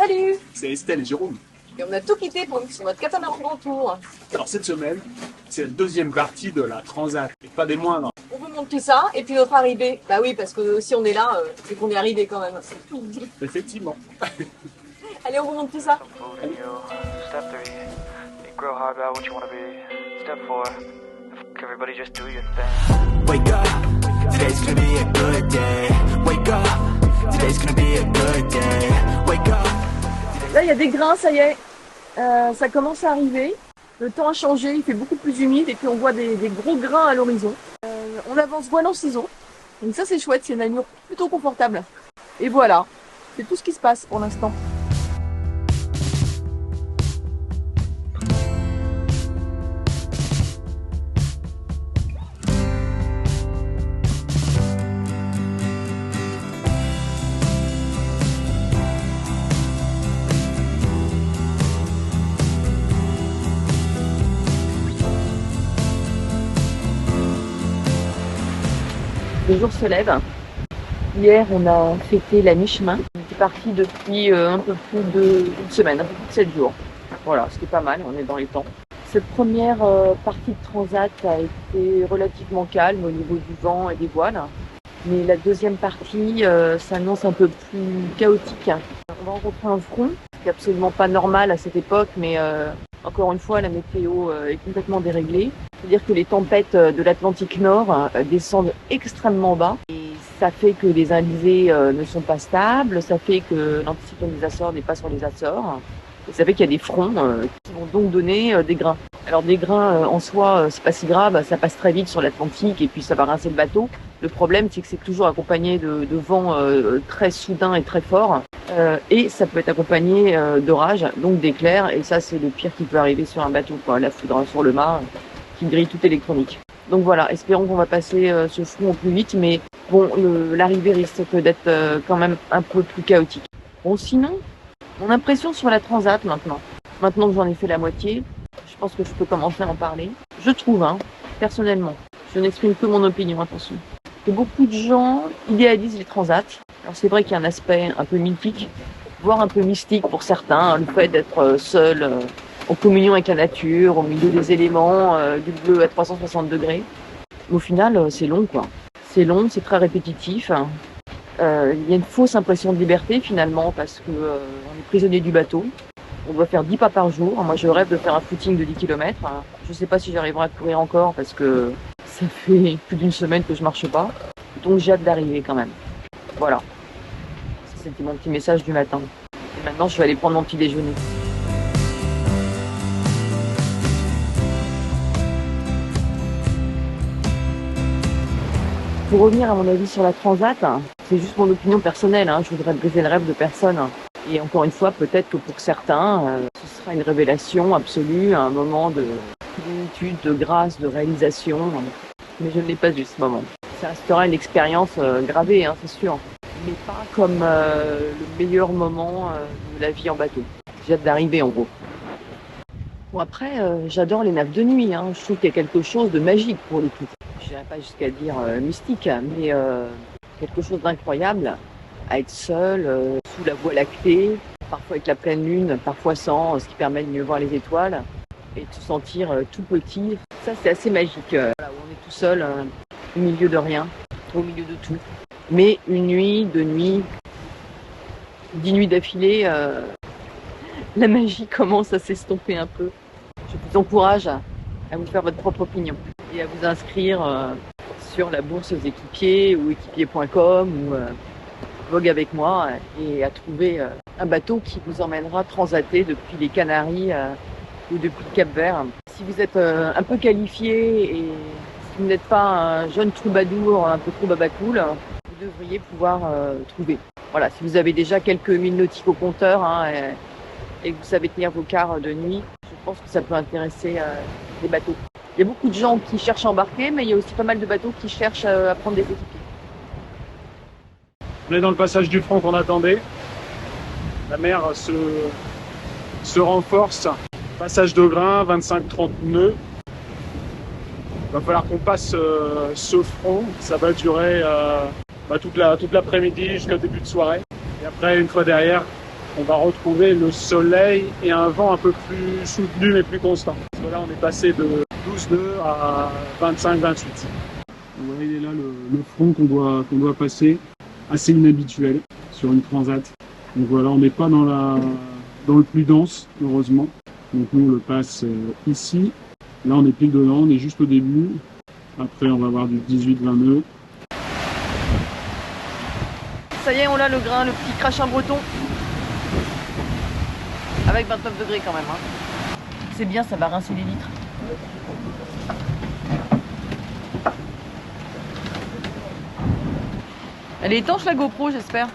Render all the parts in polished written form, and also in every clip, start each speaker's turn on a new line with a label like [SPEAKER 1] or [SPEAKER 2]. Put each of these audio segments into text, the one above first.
[SPEAKER 1] Salut!
[SPEAKER 2] C'est Estelle et Jérôme.
[SPEAKER 1] Et on a tout quitté pour sur notre catamaran grand tour.
[SPEAKER 2] Alors cette semaine, c'est la deuxième partie de la Transat, et pas des moindres.
[SPEAKER 1] On vous montre tout ça, et puis notre arrivée. Bah oui, parce que si on est là, c'est qu'on est arrivé quand même.
[SPEAKER 2] Effectivement.
[SPEAKER 1] Allez, on vous montre tout ça.
[SPEAKER 3] Step 3, grow hard about what you want to be. Step 4, everybody just do your thing.
[SPEAKER 4] Wake up, today's gonna be a good day. Wake up, today's gonna be a good day. Wake up.
[SPEAKER 1] Là, il y a des grains, ça y est. Ça commence à arriver. Le temps a changé, il fait beaucoup plus humide, et puis on voit des gros grains à l'horizon. On avance voile en ciseaux. Donc ça, c'est chouette, c'est une allure plutôt confortable. Et voilà, c'est tout ce qui se passe pour l'instant. Le jour se lève. Hier, on a fêté la mi-chemin. On était parti depuis un peu plus d'une semaine, un peu plus de 7 jours. Voilà, c'était pas mal, on est dans les temps. Cette première partie de transat a été relativement calme au niveau du vent et des voiles. Mais la deuxième partie s'annonce un peu plus chaotique. On va rencontrer un front, ce qui n'est absolument pas normal à cette époque, mais encore une fois, la météo est complètement déréglée. C'est-à-dire que les tempêtes de l'Atlantique Nord descendent extrêmement bas. Et ça fait que les alizés ne sont pas stables, ça fait que l'anticyclone des Açores n'est pas sur les Açores. Et ça fait qu'il y a des fronts qui vont donc donner des grains. Alors des grains en soi, c'est pas si grave, ça passe très vite sur l'Atlantique et puis ça va rincer le bateau. Le problème, c'est que c'est toujours accompagné de vents très soudains et très forts. Et ça peut être accompagné d'orages, donc d'éclairs. Et ça, c'est le pire qui peut arriver sur un bateau, quoi. La foudre sur le mât qui grille toute électronique. Donc voilà, espérons qu'on va passer ce front au plus vite. Mais bon, l'arrivée risque d'être quand même un peu plus chaotique. Bon, sinon, mon impression sur la Transat maintenant que j'en ai fait la moitié, je pense que je peux commencer à en parler. Je trouve, personnellement, je n'exprime que mon opinion, attention, que beaucoup de gens idéalisent les transats. Alors c'est vrai qu'il y a un aspect un peu mythique, voire un peu mystique pour certains, le fait d'être seul en communion avec la nature, au milieu des éléments, du bleu à 360 degrés. Mais au final, c'est long, quoi. C'est long, c'est très répétitif. Il y a une fausse impression de liberté finalement parce que on est prisonnier du bateau. On doit faire 10 pas par jour. Moi, je rêve de faire un footing de 10 km. Je ne sais pas si j'arriverai à courir encore parce que ça fait plus d'une semaine que je marche pas. Donc, j'ai hâte d'arriver quand même. Voilà. C'était mon petit message du matin. Et maintenant, je vais aller prendre mon petit déjeuner. Pour revenir à mon avis sur la Transat, c'est juste mon opinion personnelle. Je voudrais briser le rêve de personne. Et encore une fois, peut-être que pour certains, ce sera une révélation absolue, un moment de plénitude, de grâce, de réalisation. Mais je ne l'ai pas eu ce moment. Ça restera une expérience gravée, c'est sûr. Mais pas comme le meilleur moment de la vie en bateau. J'ai hâte d'arriver en gros. Bon après, j'adore les naves de nuit. Je trouve qu'il y a quelque chose de magique pour le coup. Je n'irai pas jusqu'à dire mystique, mais quelque chose d'incroyable. À être seul, sous la voie lactée, parfois avec la pleine lune, parfois sans, ce qui permet de mieux voir les étoiles et de se sentir tout petit. Ça, c'est assez magique. Voilà, où on est tout seul, au milieu de rien, au milieu de tout. Mais une nuit, 2 nuits, 10 nuits d'affilée, la magie commence à s'estomper un peu. Je vous encourage à vous faire votre propre opinion et à vous inscrire sur la bourse aux équipiers ou équipier.com ou Vogue avec moi et à trouver un bateau qui vous emmènera transater depuis les Canaries ou depuis le Cap-Vert. Si vous êtes un peu qualifié et si vous n'êtes pas un jeune troubadour un peu trop babacool, vous devriez pouvoir trouver. Voilà, si vous avez déjà quelques milles nautiques au compteur et que vous savez tenir vos quarts de nuit, je pense que ça peut intéresser les bateaux. Il y a beaucoup de gens qui cherchent à embarquer, mais il y a aussi pas mal de bateaux qui cherchent à prendre des équipiers.
[SPEAKER 2] On est dans le passage du front qu'on attendait. La mer se renforce. Passage de grain, 25-30 nœuds. Il va falloir qu'on passe ce front. Ça va durer toute l'après-midi jusqu'au début de soirée. Et après, une fois derrière, on va retrouver le soleil et un vent un peu plus soutenu mais plus constant. Parce que là, on est passé de 12 nœuds à 25-28. Vous voyez là le front qu'on doit passer, assez inhabituel sur une transat. Donc voilà, on n'est pas dans le plus dense, heureusement. Donc nous, on le passe ici. Là, on est pile dedans, on est juste au début. Après, on va avoir du 18-20 nœuds.
[SPEAKER 1] Ça y est, on a le grain, le petit crachin breton. Avec 29 degrés quand même. Hein. C'est bien, ça va rincer les litres. Elle est étanche la GoPro, j'espère.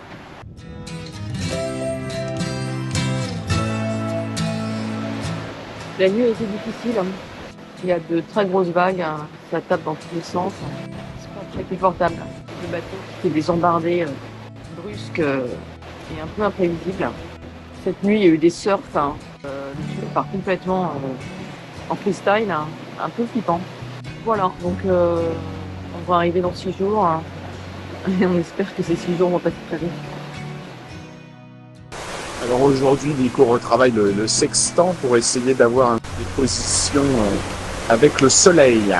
[SPEAKER 1] La nuit a été difficile. Hein. Il y a de très grosses vagues, hein. Ça tape dans tous les sens. C'est pas très confortable. Le bateau qui fait des embardées brusques et un peu imprévisibles. Cette nuit, il y a eu des surfs. Hein. Le tuyau part complètement en freestyle, hein. Un peu flippant. Voilà, donc on va arriver dans 6 jours. Hein. Et on espère que ces 6 jours vont passer très vite.
[SPEAKER 5] Alors aujourd'hui, Nico retravaille le sextant pour essayer d'avoir une position avec le soleil.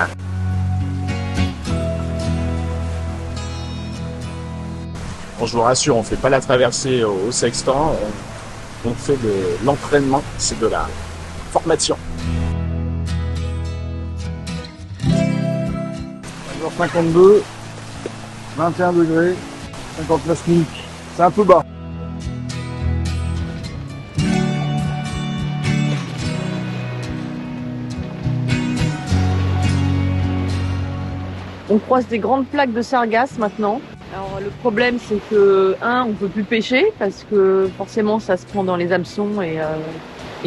[SPEAKER 5] Bon, je vous rassure, on ne fait pas la traversée au sextant, on fait de l'entraînement, c'est de la formation.
[SPEAKER 2] 52, 21 degrés, 59 minutes. C'est un peu bas.
[SPEAKER 1] On croise des grandes plaques de sargasses maintenant. Alors le problème c'est que, on peut plus pêcher parce que forcément ça se prend dans les hameçons et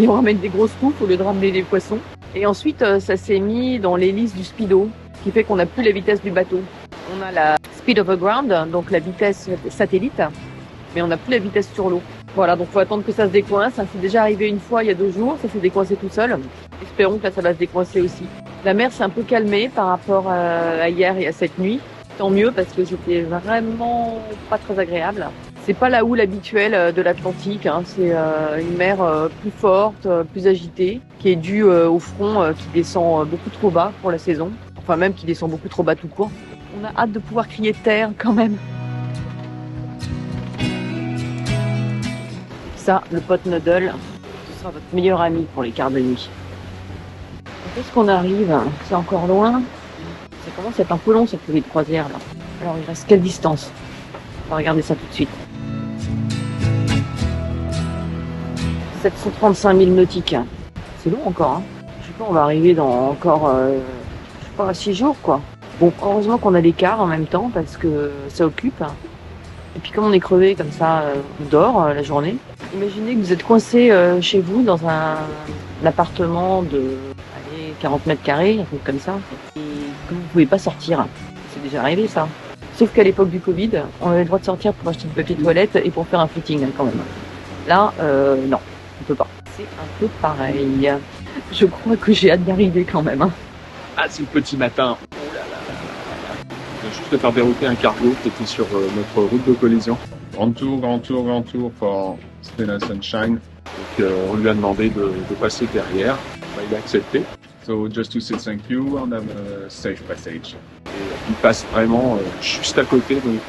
[SPEAKER 1] on ramène des grosses coupes au lieu de ramener des poissons. Et ensuite ça s'est mis dans l'hélice du speedo, ce qui fait qu'on n'a plus la vitesse du bateau. On a la speed over ground, donc la vitesse satellite, mais on n'a plus la vitesse sur l'eau. Voilà, donc faut attendre que ça se décoince. Ça s'est déjà arrivé une fois il y a 2 jours, ça s'est décoincé tout seul. Espérons que là ça va se décoincer aussi. La mer s'est un peu calmée par rapport à hier et à cette nuit. Tant mieux parce que c'était vraiment pas très agréable. C'est pas la houle habituelle de l'Atlantique, hein. C'est une mer plus forte, plus agitée, qui est due au front qui descend beaucoup trop bas pour la saison. Enfin même qui descend beaucoup trop bas tout court. On a hâte de pouvoir crier terre quand même. Ça, le pot noodle, ce sera votre meilleur ami pour les quarts de nuit. Quand est-ce qu'on arrive? C'est encore loin. Ça commence à être un peu long cette pelée de croisière là. Alors il reste quelle distance? On va regarder ça tout de suite. 735 000 nautiques. C'est long encore. Hein. Je sais pas, on va arriver dans encore, je sais pas, 6 jours quoi. Bon, heureusement qu'on a des quarts en même temps parce que ça occupe. Et puis comme on est crevé comme ça, on dort la journée. Imaginez que vous êtes coincé chez vous dans un appartement de 40 mètres carrés, un truc comme ça, et que vous ne pouvez pas sortir. C'est déjà arrivé ça. Sauf qu'à l'époque du Covid, on avait le droit de sortir pour acheter du papier toilette et pour faire un footing quand même. Là, non, on peut pas. C'est un peu pareil. Je crois que j'ai hâte d'arriver quand même. Hein.
[SPEAKER 5] Ah, c'est le petit matin. Oh là là là là là. Je viens juste de faire dérouter un cargo qui était sur notre route de collision. Grand tour pour Stena Sunshine. Donc, on lui a demandé de passer derrière. Bah, il a accepté. So just to say thank you and have a safe passage. Et il passe vraiment juste à côté, donc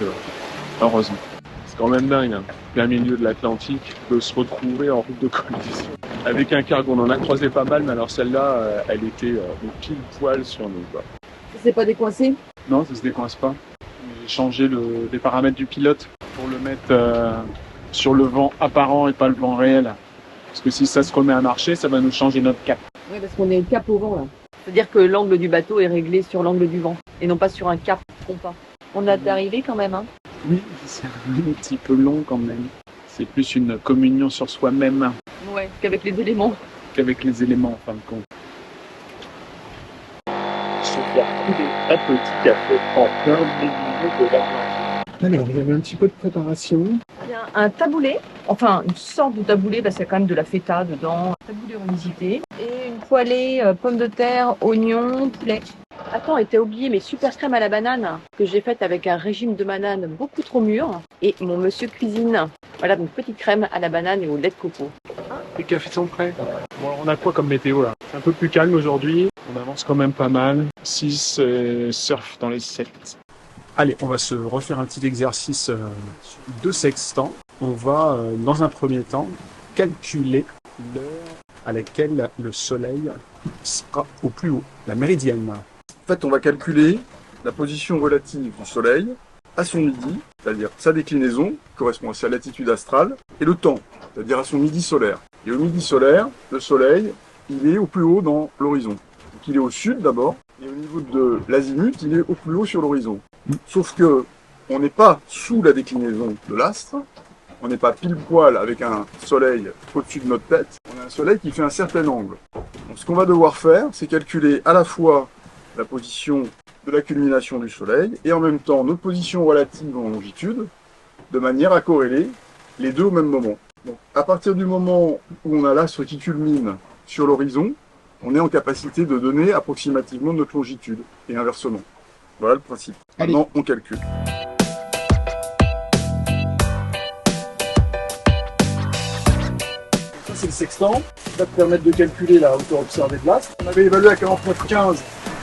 [SPEAKER 5] heureusement. C'est quand même dingue, hein. Plein milieu de l'Atlantique, de se retrouver en route de collision. Avec un cargo, on en a croisé pas mal, mais alors celle-là, elle était pile poil sur nous, quoi.
[SPEAKER 1] Ça s'est pas décoincé?
[SPEAKER 2] Non, ça se décoince pas. J'ai changé les paramètres du pilote pour le mettre sur le vent apparent et pas le vent réel. Parce que si ça se remet à marcher, ça va nous changer notre cap.
[SPEAKER 1] Oui, parce qu'on est au cap au vent là. C'est-à-dire que l'angle du bateau est réglé sur l'angle du vent et non pas sur un cap compas. On a d'arriver quand même, hein.
[SPEAKER 2] Oui, c'est un petit peu long quand même. C'est plus une communion sur soi-même
[SPEAKER 1] Ouais, qu'avec les éléments.
[SPEAKER 2] qu'avavec les éléments en fin de compte.
[SPEAKER 5] Se faire couler un petit café en plein milieu de l'Atlantique.
[SPEAKER 2] Alors, il y avait un petit peu de préparation.
[SPEAKER 1] Il y a un taboulé, enfin une sorte de taboulé parce qu'il y a quand même de la feta dedans. Un taboulé revisité et une poêlée pommes de terre, oignons, poulet. Attends, et t'as oublié mes super crèmes à la banane que j'ai faites avec un régime de banane beaucoup trop mûr. Et mon monsieur cuisine. Voilà, une petite crème à la banane et au lait de coco.
[SPEAKER 2] Les cafés sont prêts. Bon, alors on a quoi comme météo là? C'est un peu plus calme aujourd'hui. On avance quand même pas mal. 6 surf dans les 7. Allez, on va se refaire un petit exercice de sextant. On va, dans un premier temps, calculer l'heure à laquelle le soleil sera au plus haut, la méridienne.
[SPEAKER 6] En fait, on va calculer la position relative du soleil à son midi, c'est-à-dire sa déclinaison, qui correspond à sa latitude astrale, et le temps, c'est-à-dire à son midi solaire. Et au midi solaire, le soleil, il est au plus haut dans l'horizon. Donc il est au sud d'abord, et au niveau de l'azimut, il est au plus haut sur l'horizon. Sauf que on n'est pas sous la déclinaison de l'astre, on n'est pas pile poil avec un soleil au-dessus de notre tête, on a un soleil qui fait un certain angle. Donc ce qu'on va devoir faire, c'est calculer à la fois la position de la culmination du soleil et en même temps notre position relative en longitude, de manière à corréler les deux au même moment. Donc, à partir du moment où on a l'astre qui culmine sur l'horizon, on est en capacité de donner approximativement notre longitude, et inversement. Voilà le principe. Maintenant, on calcule.
[SPEAKER 2] Ça, c'est le sextant. Ça va te permettre de calculer la hauteur observée de l'astre. On avait évalué à 49,15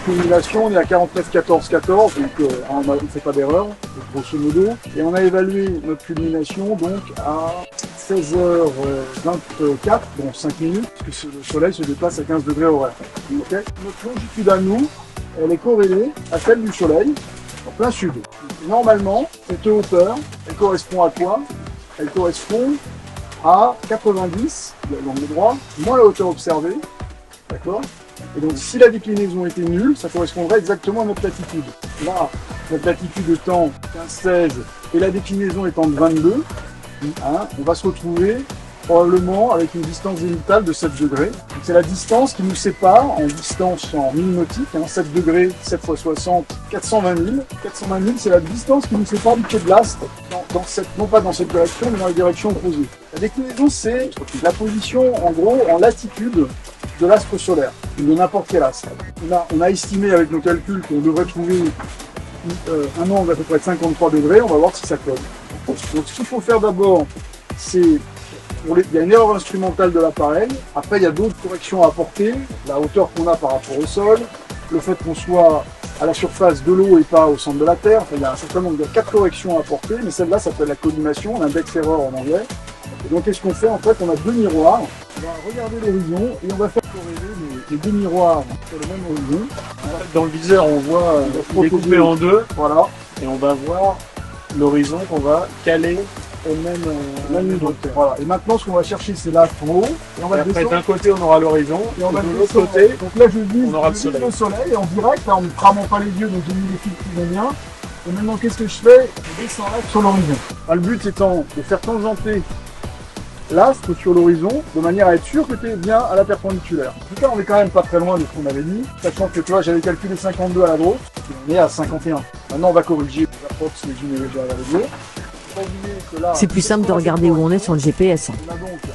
[SPEAKER 2] culmination, on est à 49,14,14, donc on ne fait pas d'erreur, grosso modo. Et on a évalué notre culmination donc à 16h24, bon 5 minutes, parce que le soleil se déplace à 15 degrés horaires. Okay. Notre longitude à nous, elle est corrélée à celle du soleil, en plein sud. Et normalement, cette hauteur, elle correspond à quoi? Elle correspond à 90, l'angle droit, moins la hauteur observée, d'accord? Et donc si la déclinaison était nulle, ça correspondrait exactement à notre latitude. Là, notre latitude étant 15-16 et la déclinaison étant de 22, hein, on va se retrouver probablement avec une distance zénithale de 7 degrés. C'est la distance qui nous sépare en distance en mille nautiques, hein, 7 degrés, 7 x 60, 420 000. 420 000, c'est la distance qui nous sépare du pied de l'astre, non pas dans cette direction, mais dans la direction opposée. La déclinaison, c'est la position, en gros, en latitude de l'astre solaire, de n'importe quel astre. On a estimé avec nos calculs qu'on devrait trouver un angle à peu près de 53 degrés, on va voir si ça colle. Donc ce qu'il faut faire d'abord, c'est, il y a une erreur instrumentale de l'appareil, après il y a d'autres corrections à apporter, la hauteur qu'on a par rapport au sol, le fait qu'on soit à la surface de l'eau et pas au centre de la Terre, enfin, il y a un certain nombre de 4 corrections à apporter, mais celle-là s'appelle la collimation, l'index erreur en anglais. Et donc qu'est-ce qu'on fait? En fait, on a deux miroirs, on va regarder l'horizon et on va faire corréler les deux miroirs sur le même horizon. Dans le viseur, on voit découpé en deux,
[SPEAKER 1] Voilà.
[SPEAKER 2] et on va voir l'horizon qu'on va caler au même niveau.
[SPEAKER 1] Voilà. Et maintenant, ce qu'on va chercher, c'est l'astre en haut. Et on va
[SPEAKER 2] Après,
[SPEAKER 1] descendre.
[SPEAKER 2] d'un côté, on aura l'horizon,
[SPEAKER 1] Et on va
[SPEAKER 2] de
[SPEAKER 1] le
[SPEAKER 2] l'autre
[SPEAKER 1] descendre.
[SPEAKER 2] côté,
[SPEAKER 1] Donc là, je vise,
[SPEAKER 2] on aura le
[SPEAKER 1] je vise
[SPEAKER 2] soleil.
[SPEAKER 1] le soleil en direct. Là, en ne cramant pas les yeux, donc j'ai mis les fils qui vont bien. Et maintenant, qu'est-ce que je fais? Je descends là sur l'horizon. Le but étant de faire tangenter l'astre sur l'horizon de manière à être sûr que tu es bien à la perpendiculaire. En tout cas, on est quand même pas très loin de ce qu'on avait dit, sachant que tu vois, j'avais calculé 52 à la droite, et on est à 51. Maintenant, on va corriger les approches les unes et les derrière les autres. Faut pas oublier que là,
[SPEAKER 7] C'est plus simple de regarder où on est sur le GPS.
[SPEAKER 1] on a donc là.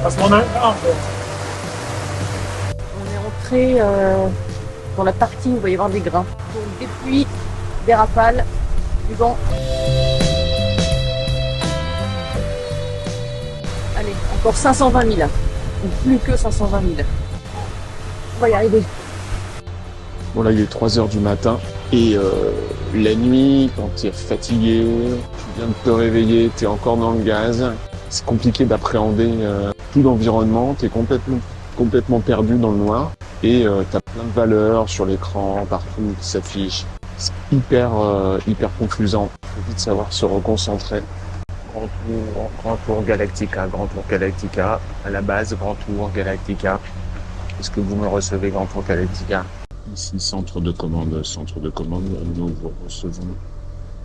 [SPEAKER 2] Parce qu'on a
[SPEAKER 1] On est entré dans la partie où il va y avoir des grains. Donc des pluies, des rafales, du vent. Allez, encore 520 000. Ou plus que 520 000. On va y arriver.
[SPEAKER 5] Bon là il est 3h du matin et la nuit quand tu es fatigué, tu viens de te réveiller, tu es encore dans le gaz, c'est compliqué d'appréhender tout l'environnement, tu es complètement complètement perdu dans le noir. Et t'as plein de valeurs sur l'écran, partout qui s'affichent. C'est hyper confusant. Il faut vite savoir se reconcentrer. Grand Tour Galactica, à la base Grand Tour Galactica. Est-ce que vous me recevez Grand Tour Galactica? Ici, centre de commande, nous vous recevons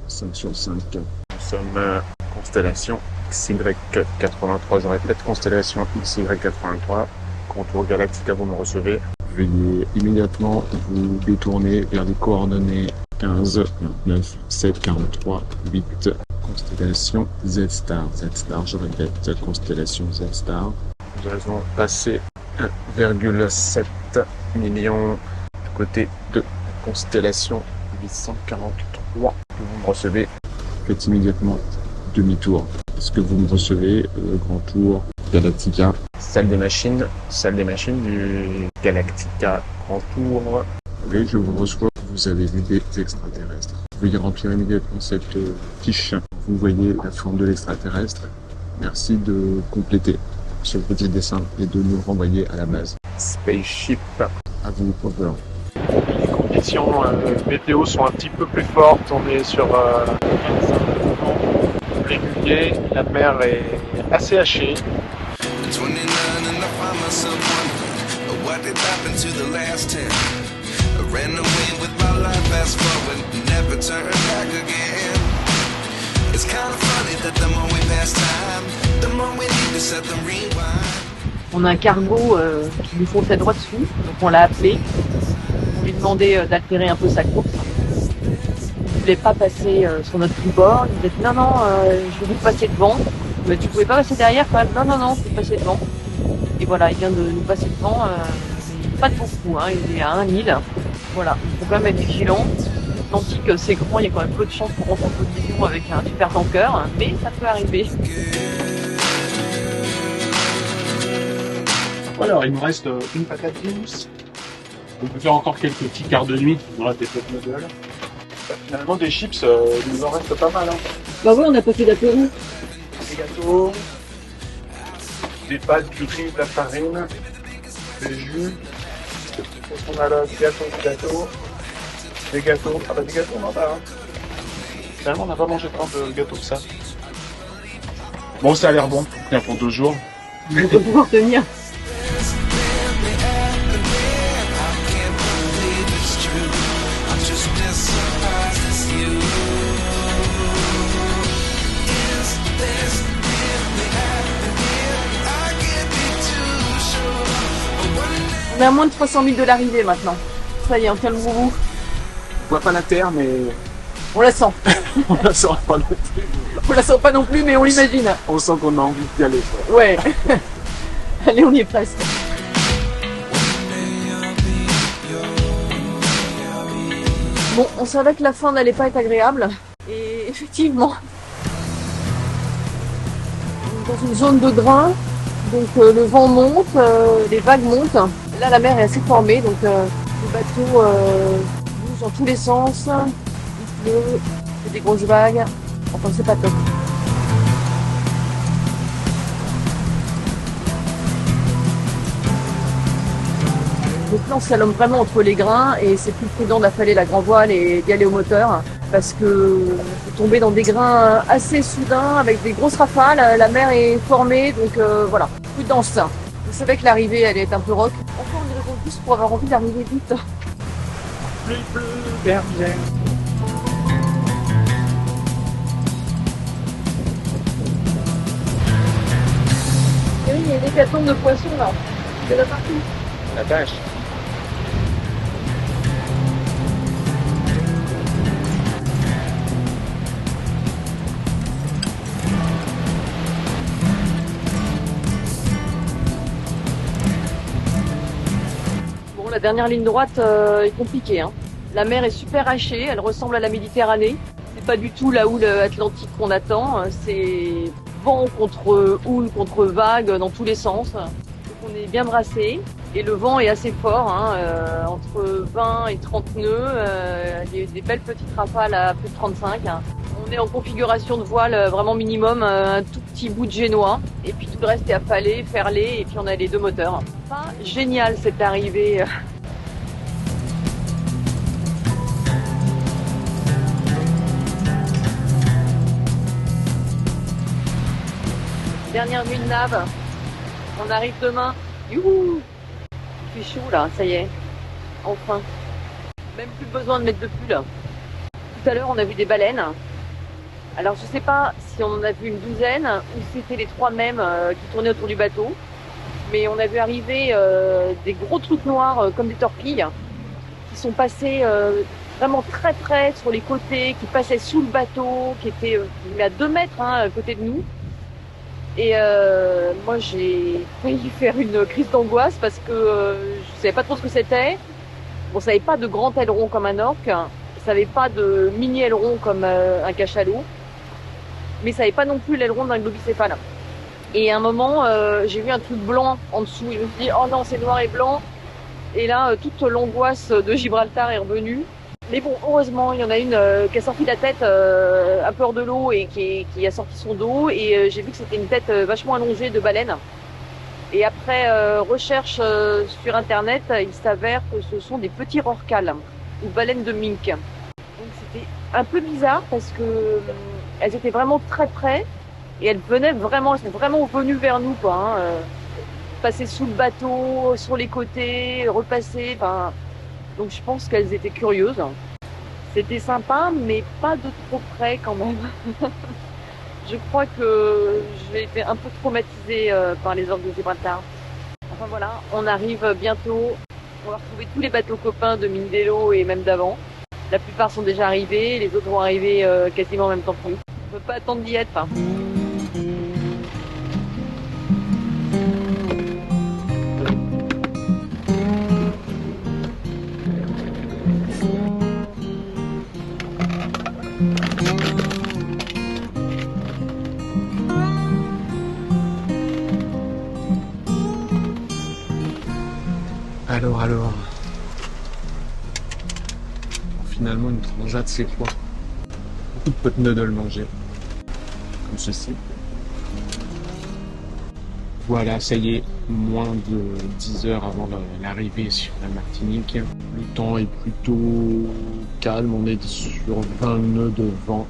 [SPEAKER 5] 5 sur 5. Nous sommes constellation XY83, je répète, constellation XY83. Grand Tour Galactica, vous me recevez. Veuillez immédiatement vous détourner vers les coordonnées 15, 29, 7, 43, 8. Constellation Z-Star, je répète, constellation Z-Star. Nous avons passé 1,7 million du côté de constellation 843. Vous me recevez, faites immédiatement demi-tour. Est-ce que vous me recevez Grand Tour Galactica? Salle des machines du Galactica Grand Tour. Oui, je vous reçois. Vous avez vu des extraterrestres. Veuillez remplir immédiatement cette fiche. Vous voyez la forme de l'extraterrestre. Merci de compléter ce petit dessin et de nous renvoyer à la base. Spaceship, à vous au volant.
[SPEAKER 2] Les conditions météo sont un petit peu plus fortes. On est sur 25 régulier. La mer est assez hachée.
[SPEAKER 8] 29 and I find myself wondering what did happen to the last 10. I ran away with my life, fast forward, never turn back again. It's kind of funny that the more we pass time, the more we need to set the rewind.
[SPEAKER 1] On a un cargo qui nous fonçait droit dessus, donc on l'a appelé. On lui demandait d'altérer un peu sa course. Il ne voulait pas passer sur notre tribord. Il disait non, je vais vous passer devant. Mais tu pouvais pas passer derrière quand même. Non, je peux passer devant. Et voilà, il vient de nous passer devant. Pas de beaucoup, hein. Il est à 1 mille. Voilà, il faut quand même être vigilant. L'Atlantique, c'est grand, il y a quand même peu de chances qu'on rentre en collision avec un super tanker, mais ça peut arriver.
[SPEAKER 2] Alors, il nous reste une patate douce. On peut faire encore quelques petits quarts de nuit dans la tête modèle. Finalement, des chips, il nous en reste pas mal. Hein.
[SPEAKER 1] Bah oui, on a pas fait d'apéro.
[SPEAKER 2] Des gâteaux, des pâtes, du riz, de la farine, des jus. Qu'est-ce qu'on a là? Des gâteaux. Des gâteaux. Ah bah des gâteaux, on en a. Hein. Finalement, on n'a pas mangé tant de gâteaux que ça. Bon, ça a l'air bon. Bien pour 2 jours.
[SPEAKER 1] On peut pouvoir tenir. On est à moins de 300 000 de l'arrivée maintenant. Ça y est, on tient le bourreau.
[SPEAKER 2] On voit pas la terre, mais
[SPEAKER 1] On la sent.
[SPEAKER 2] on la sent pas.
[SPEAKER 1] On la sent pas non plus, mais on l'imagine.
[SPEAKER 2] On sent qu'on a envie d'y aller. Quoi.
[SPEAKER 1] Ouais. Allez, on y est presque. Bon, on savait que la fin n'allait pas être agréable. Et effectivement, dans une zone de grain, donc le vent monte, les vagues montent. Là, la mer est assez formée, donc le bateau bouge dans tous les sens. Il pleut, il y a des grosses vagues. Enfin, c'est pas top. Donc là, on slalome vraiment entre les grains et c'est plus prudent d'affaler la grand voile et d'y aller au moteur parce que vous tombez dans des grains assez soudains avec des grosses rafales. La mer est formée, donc voilà, prudence. Vous savez que l'arrivée, elle est un peu rock. Encore une raison de plus pour avoir envie d'arriver vite.
[SPEAKER 2] Bleu, bergère.
[SPEAKER 1] Et oui, il y a des hécatombe de poissons là. Il y en a partout.
[SPEAKER 2] La pêche.
[SPEAKER 1] Bon, la dernière ligne droite est compliquée. Hein. La mer est super hachée, elle ressemble à la Méditerranée. C'est pas du tout la houle atlantique qu'on attend. C'est vent contre houle, contre vague dans tous les sens. Donc on est bien brassé et le vent est assez fort, hein, entre 20 et 30 nœuds. Il y a des belles petites rafales à plus de 35. Hein. On On est en configuration de voile vraiment minimum, un tout petit bout de génois. Et puis tout le reste est affalé, ferlé, et puis on a les deux moteurs. Pas génial cette arrivée. Dernière nuit de nav. On arrive demain. Youhou! Il fait chaud là, ça y est. Enfin. Même plus besoin de mettre de pull. Tout à l'heure, on a vu des baleines. Alors, je sais pas si on en a vu une douzaine ou si c'était les trois mêmes qui tournaient autour du bateau. Mais on a vu arriver des gros trucs noirs comme des torpilles qui sont passés vraiment très près sur les côtés, qui passaient sous le bateau, qui étaient à 2 mètres à côté de nous. Et moi, j'ai failli faire une crise d'angoisse parce que je savais pas trop ce que c'était. Bon, ça n'avait pas de grand aileron comme un orque, ça n'avait pas de mini aileron comme un cachalot, mais ça n'avait pas non plus l'aileron d'un globicéphale. Et à un moment, j'ai vu un truc blanc en dessous. Et je me suis dit, oh non, c'est noir et blanc. Et là, toute l'angoisse de Gibraltar est revenue. Mais bon, heureusement, il y en a une qui a sorti la tête à peur de l'eau et qui a sorti son dos. Et j'ai vu que c'était une tête vachement allongée de baleine. Et après recherche sur internet, il s'avère que ce sont des petits rorquals ou baleines de mink. Donc c'était un peu bizarre parce que elles étaient vraiment très près et elles sont vraiment venues vers nous quoi. Passer sous le bateau, sur les côtés, repasser. Donc je pense qu'elles étaient curieuses. C'était sympa, mais pas de trop près quand même. Je crois que j'ai été un peu traumatisée par les orques de Gibraltar. Enfin voilà, on arrive bientôt. On va retrouver tous les bateaux copains de Mindelo et même d'avant. La plupart sont déjà arrivés, les autres vont arriver quasiment en même temps que nous. On ne peut pas attendre d'y être.
[SPEAKER 5] Alors. Finalement, une transat, c'est quoi? Beaucoup de pot noodle mangés. Comme ceci. Voilà, ça y est, moins de 10 heures avant l'arrivée sur la Martinique. Le temps est plutôt calme, on est sur 20 nœuds de vent.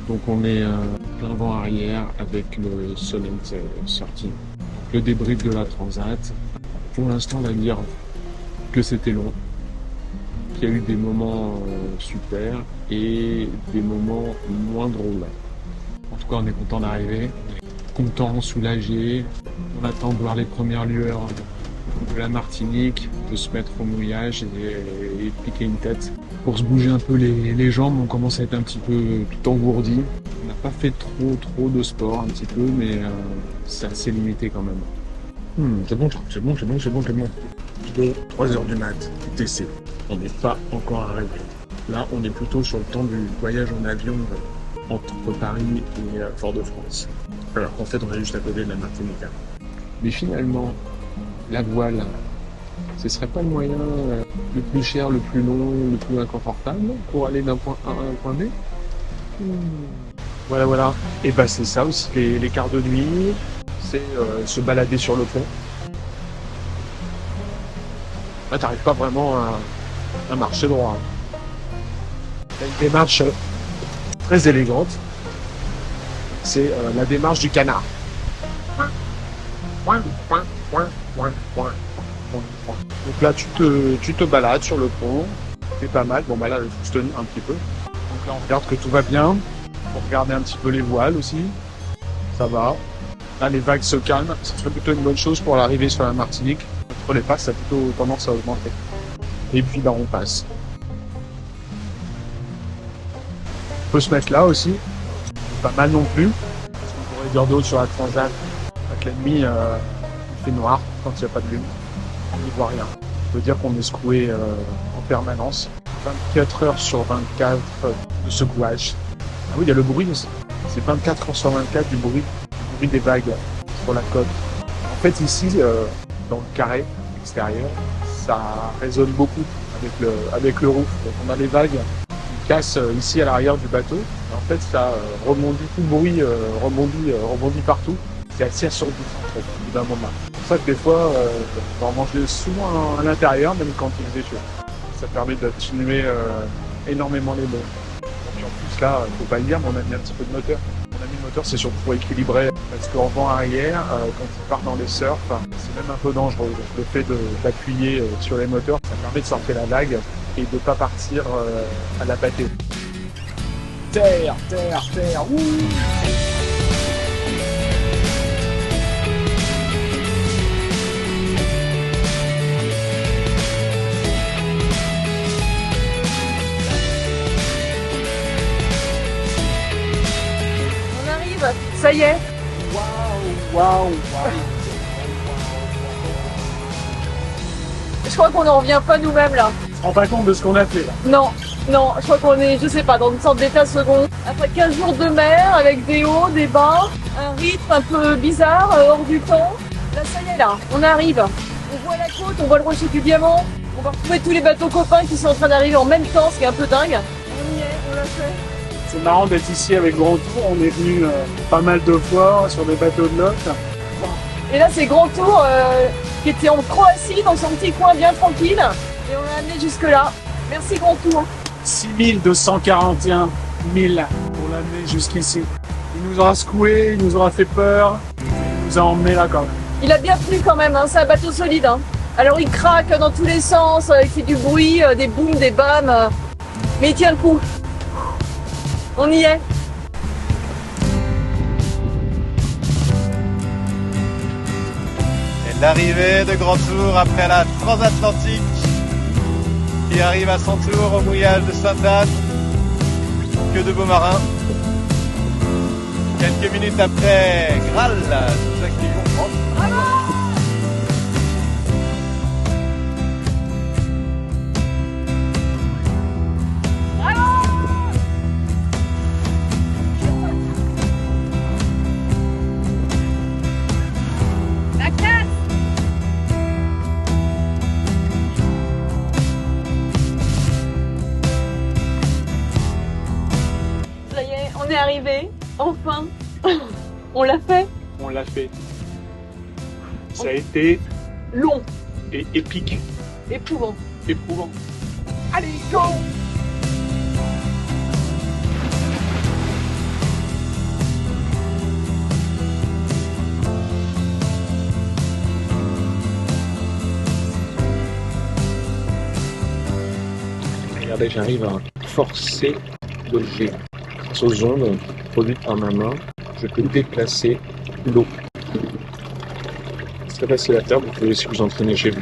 [SPEAKER 5] Donc on est plein vent arrière avec le Solent sorti. Le débrief de la transat. Pour l'instant, on va dire que c'était long, qu'il y a eu des moments super et des moments moins drôles. En tout cas, on est content d'arriver, content, soulagé. On attend de voir les premières lueurs de la Martinique, de se mettre au mouillage et piquer une tête. Pour se bouger un peu les jambes, on commence à être un petit peu tout engourdi. On n'a pas fait trop de sport, un petit peu, mais c'est assez limité quand même. C'est bon. 3h du mat, TC. On n'est pas encore arrivé. Là, on est plutôt sur le temps du voyage en avion entre Paris et Fort-de-France. Alors qu'en fait, on est juste à côté de la Martinique. Mais finalement, la voile, ce serait pas le moyen le plus cher, le plus long, le plus inconfortable pour aller d'un point A à un point B?
[SPEAKER 2] Voilà. Et bah c'est ça aussi, les quarts de nuit, c'est se balader sur le pont. Là, t'arrives pas vraiment à marcher droit. T'as une démarche très élégante. C'est la démarche du canard. Donc là, tu te balades sur le pont. C'est pas mal. Bon, bah là, il faut se tenir un petit peu. Donc là, on regarde que tout va bien. On va regarder un petit peu les voiles aussi. Ça va. Là, les vagues se calment. Ça serait plutôt une bonne chose pour l'arrivée sur la Martinique. Entre les passes, ça a plutôt tendance à augmenter. Et puis, là, on passe. On peut se mettre là aussi. Pas mal non plus. Parce qu'on pourrait dire d'autres sur la transat. Avec la nuit, il fait noir quand il n'y a pas de lune. On n'y voit rien. On peut dire qu'on est secoué en permanence. 24 heures sur 24 de secouage. Ah oui, il y a le bruit aussi. C'est 24 heures sur 24 du bruit des vagues sur la côte. En fait, ici, dans le carré extérieur, ça résonne beaucoup avec le roof. Donc on a les vagues qui casse ici à l'arrière du bateau. Et en fait, ça rebondit, tout le bruit rebondit partout. C'est assez assourdissant en fait, au bout d'un moment. C'est pour ça que des fois, on mange souvent à l'intérieur, même quand il faisait chaud. Ça permet d'atténuer énormément les mots. Et en plus là, faut pas le dire, mais on a mis un petit peu de moteur. On a mis le moteur, c'est surtout pour équilibrer, parce qu'en vent arrière, quand il part dans les surfs, c'est même un peu dangereux. Donc, le fait d'appuyer sur les moteurs, ça permet de sortir la vague et de ne pas partir à la pâtée. Terre, terre, terre, ouh.
[SPEAKER 1] Ça y est.
[SPEAKER 2] Waouh.
[SPEAKER 1] Je crois qu'on n'en revient pas nous-mêmes là.
[SPEAKER 2] On se rend pas compte de ce qu'on a fait là.
[SPEAKER 1] Non, je crois qu'on est, je sais pas, dans une sorte d'état second. Après 15 jours de mer, avec des hauts, des bas, un rythme un peu bizarre, hors du temps. Là, ça y est là, on arrive. On voit la côte, on voit le rocher du Diamant. On va retrouver tous les bateaux copains qui sont en train d'arriver en même temps, ce qui est un peu dingue. On y est, on l'a fait.
[SPEAKER 2] C'est marrant d'être ici avec Grand Tour. On est venu pas mal de fois sur des bateaux de loc.
[SPEAKER 1] Et là, c'est Grand Tour qui était en Croatie, dans son petit coin bien tranquille. Et on l'a amené jusque-là. Merci Grand Tour.
[SPEAKER 2] 6241 000 pour l'amener jusqu'ici. Il nous aura secoué, il nous aura fait peur. Il nous a emmenés là quand même.
[SPEAKER 1] Il a bien plu quand même, hein. C'est un bateau solide. Hein. Alors il craque dans tous les sens, il fait du bruit, des booms, des bams. Mais il tient le coup. On y est.
[SPEAKER 9] Et l'arrivée de Grand Tour après la transatlantique qui arrive à son tour au mouillage de Sainte-Anne. Que de beaux marins. Quelques minutes après, Graal, tout ça qui vont prendre.
[SPEAKER 1] Ça y est, on est arrivé. Enfin. On l'a fait.
[SPEAKER 2] On l'a fait. Ça a été
[SPEAKER 1] Long.
[SPEAKER 2] et épique,
[SPEAKER 1] Éprouvant.
[SPEAKER 2] éprouvant.
[SPEAKER 1] Allez, go!
[SPEAKER 5] Regardez, j'arrive à forcer le jet. Grâce aux ondes produites par ma main, je peux déplacer l'eau. C'est très facile à faire, vous pouvez aussi vous entraîner chez vous.